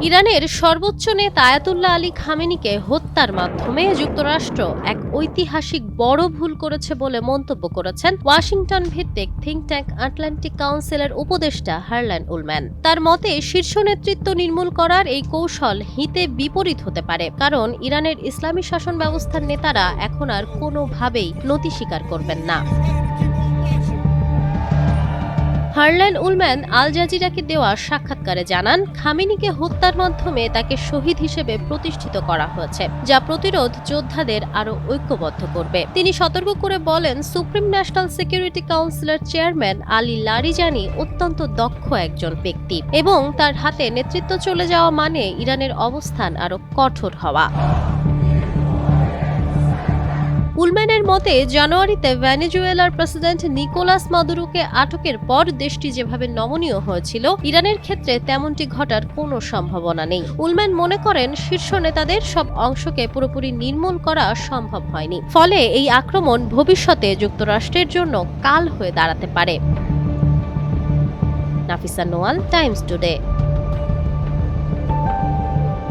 ইরানের সর্বোচ্চ নেতা আয়াতুল্লাহ আলী খামেনিকে হত্যার মাধ্যমে যুক্তরাষ্ট্র এক ঐতিহাসিক বড় ভুল করেছে বলে মন্তব্য করেছেন ওয়াশিংটন ভিত্তিক থিংক ট্যাঙ্ক আটলান্টিক কাউন্সিলের উপদেষ্টা হারল্যান উলম্যান। তার মতে শীর্ষ নেতৃত্ব নির্মূল করার এই কৌশল হিতে বিপরীত হতে পারে, কারণ ইরানের ইসলামী শাসন ব্যবস্থার নেতারা এখন আর কোনোভাবেই নতি স্বীকার করবেন না। হারল্যান উলম্যান আল জাজিরাকে দেওয়া সাক্ষাৎকারে জানান, খামেনিকে হত্যার মাধ্যমে তাকে শহীদ হিসেবে প্রতিষ্ঠিত করা হয়েছে, যা প্রতিরোধ যোদ্ধাদের আরও ঐক্যবদ্ধ করবে। তিনি সতর্ক করে বলেন, সুপ্রিম ন্যাশনাল সিকিউরিটি কাউন্সিলের চেয়ারম্যান আলী লারিজানি অত্যন্ত দক্ষ একজন ব্যক্তি এবং তার হাতে নেতৃত্ব চলে যাওয়া মানে ইরানের অবস্থান আরও কঠোর হওয়া। উলম্যানের মতে জানুয়ারিতে ভেনেজুয়েলার প্রেসিডেন্ট নিকোলাস মাদুরোকে আটকের পর দেশটি যেভাবে নমনীয় হয়েছিল, ইরানের ক্ষেত্রে তেমনটি ঘটার কোনো সম্ভাবনা নেই। উলম্যান মনে করেন শীর্ষ নেতাদের সব অংশকে পুরোপুরি নির্মূল করা সম্ভব হয়নি, ফলে এই আক্রমণ ভবিষ্যতে যুক্তরাষ্ট্রের জন্য কাল হয়ে দাঁড়াতে পারে। Nafisa Noal, Times today.